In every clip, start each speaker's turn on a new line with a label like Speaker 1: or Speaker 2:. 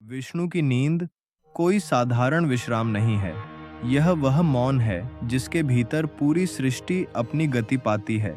Speaker 1: विष्णु की नींद कोई साधारण विश्राम नहीं है। यह वह मौन है जिसके भीतर पूरी सृष्टि अपनी गति पाती है।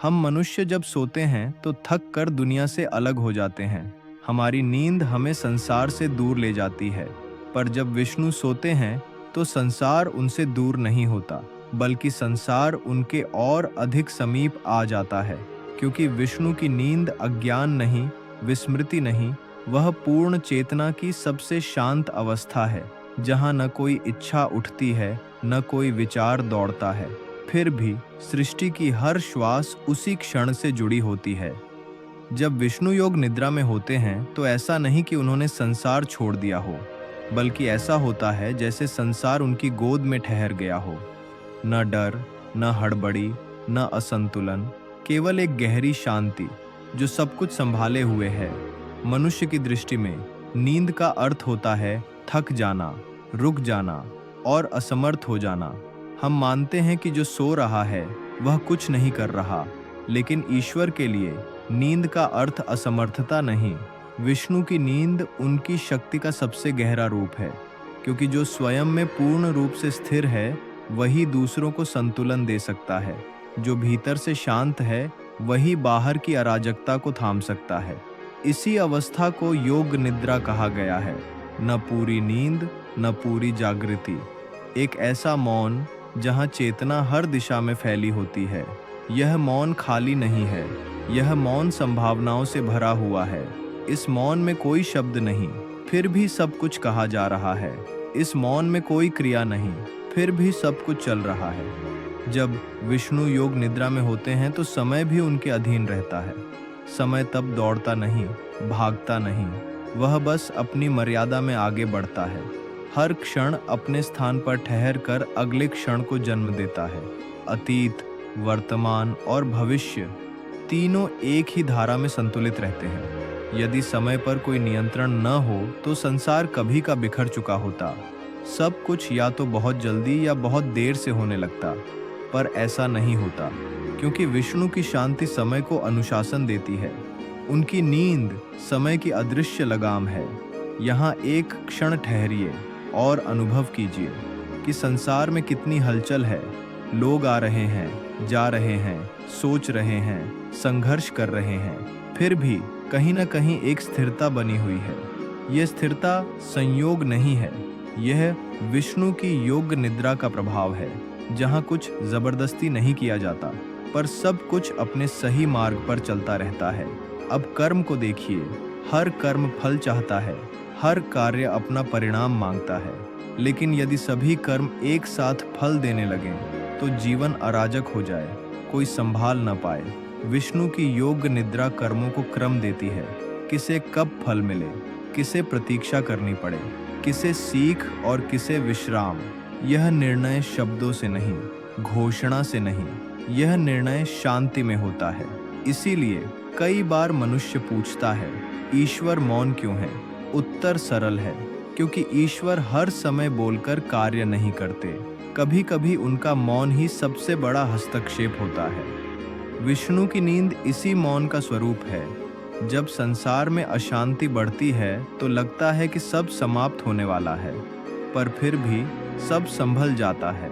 Speaker 1: हम मनुष्य जब सोते हैं तो थक कर दुनिया से अलग हो जाते हैं। हमारी नींद हमें संसार से दूर ले जाती है। पर जब विष्णु सोते हैं तो संसार उनसे दूर नहीं होता, बल्कि संसार उनके और अधिक समीप आ जाता है। क्योंकि विष्णु की नींद अज्ञान नहीं, विस्मृति नहीं, वह पूर्ण चेतना की सबसे शांत अवस्था है, जहाँ न कोई इच्छा उठती है, न कोई विचार दौड़ता है। फिर भी सृष्टि की हर श्वास उसी क्षण से जुड़ी होती है। जब विष्णु योग निद्रा में होते हैं तो ऐसा नहीं कि उन्होंने संसार छोड़ दिया हो, बल्कि ऐसा होता है जैसे संसार उनकी गोद में ठहर गया हो। न डर, न हड़बड़ी, न असंतुलन, केवल एक गहरी शांति जो सब कुछ संभाले हुए है। मनुष्य की दृष्टि में नींद का अर्थ होता है थक जाना, रुक जाना और असमर्थ हो जाना। हम मानते हैं कि जो सो रहा है वह कुछ नहीं कर रहा, लेकिन ईश्वर के लिए नींद का अर्थ असमर्थता नहीं। विष्णु की नींद उनकी शक्ति का सबसे गहरा रूप है, क्योंकि जो स्वयं में पूर्ण रूप से स्थिर है वही दूसरों को संतुलन दे सकता है। जो भीतर से शांत है वही बाहर की अराजकता को थाम सकता है। इसी अवस्था को योग निद्रा कहा गया है। न पूरी नींद, न पूरी जागृति, एक ऐसा मौन जहां चेतना हर दिशा में फैली होती है। यह मौन खाली नहीं है, यह मौन संभावनाओं से भरा हुआ है। इस मौन में कोई शब्द नहीं, फिर भी सब कुछ कहा जा रहा है। इस मौन में कोई क्रिया नहीं, फिर भी सब कुछ चल रहा है। जब विष्णु योग निद्रा में होते हैं तो समय भी उनके अधीन रहता है। समय तब दौड़ता नहीं, भागता नहीं, वह बस अपनी मर्यादा में आगे बढ़ता है। हर क्षण अपने स्थान पर ठहर कर अगले क्षण को जन्म देता है। अतीत, वर्तमान और भविष्य तीनों एक ही धारा में संतुलित रहते हैं। यदि समय पर कोई नियंत्रण न हो तो संसार कभी का बिखर चुका होता। सब कुछ या तो बहुत जल्दी या बहुत देर से होने लगता, पर ऐसा नहीं होता, क्योंकि विष्णु की शांति समय को अनुशासन देती है। उनकी नींद समय की अदृश्य लगाम है। यहाँ एक क्षण ठहरिए और अनुभव कीजिए कि संसार में कितनी हलचल है। लोग आ रहे हैं, जा रहे हैं, सोच रहे हैं, संघर्ष कर रहे हैं, फिर भी कहीं न कहीं एक स्थिरता बनी हुई है। यह स्थिरता संयोग नहीं है, यह विष्णु की योग निद्रा का प्रभाव है, जहाँ कुछ जबरदस्ती नहीं किया जाता, पर सब कुछ अपने सही मार्ग पर चलता रहता है। अब कर्म को देखिए, हर कर्म फल चाहता है, हर कार्य अपना परिणाम मांगता है। लेकिन यदि सभी कर्म एक साथ फल देने लगें तो जीवन अराजक हो जाए, कोई संभाल न पाए। विष्णु की योग निद्रा कर्मों को क्रम देती है, किसे कब फल मिले, किसे प्रतीक्षा करनी पड़े, किसे सीख और किसे विश्राम। यह निर्णय शब्दों से नहीं, घोषणा से नहीं, यह निर्णय शांति में होता है। इसीलिए कई बार मनुष्य पूछता है, ईश्वर मौन क्यों है? उत्तर सरल है, क्योंकि ईश्वर हर समय बोलकर कार्य नहीं करते। कभी कभी उनका मौन ही सबसे बड़ा हस्तक्षेप होता है। विष्णु की नींद इसी मौन का स्वरूप है। जब संसार में अशांति बढ़ती है तो लगता है कि सब समाप्त होने वाला है, पर फिर भी सब संभल जाता है,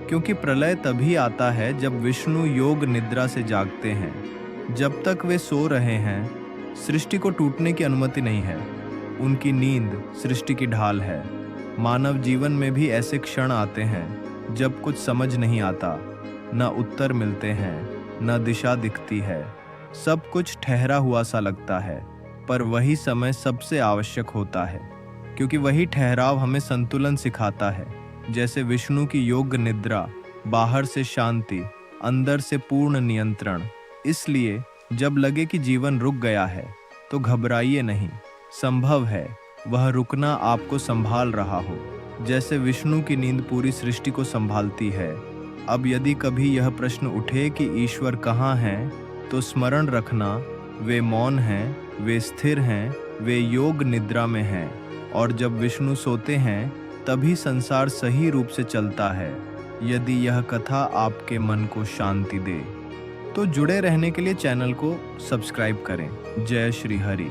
Speaker 1: क्योंकि प्रलय तभी आता है जब विष्णु योग निद्रा से जागते हैं। जब तक वे सो रहे हैं, सृष्टि को टूटने की अनुमति नहीं है। उनकी नींद सृष्टि की ढाल है। मानव जीवन में भी ऐसे क्षण आते हैं जब कुछ समझ नहीं आता, न उत्तर मिलते हैं, न दिशा दिखती है। सब कुछ ठहरा हुआ सा लगता है, पर वही समय सबसे आवश्यक होता है, क्योंकि वही ठहराव हमें संतुलन सिखाता है। जैसे विष्णु की योग निद्रा, बाहर से शांति, अंदर से पूर्ण नियंत्रण। इसलिए जब लगे कि जीवन रुक गया है तो घबराइए नहीं, संभव है वह रुकना आपको संभाल रहा हो, जैसे विष्णु की नींद पूरी सृष्टि को संभालती है। अब यदि कभी यह प्रश्न उठे कि ईश्वर कहाँ हैं, तो स्मरण रखना, वे मौन हैं, वे स्थिर हैं, वे योग निद्रा में हैं। और जब विष्णु सोते हैं तभी संसार सही रूप से चलता है। यदि यह कथा आपके मन को शांति दे तो जुड़े रहने के लिए चैनल को सब्सक्राइब करें। जय श्री हरि।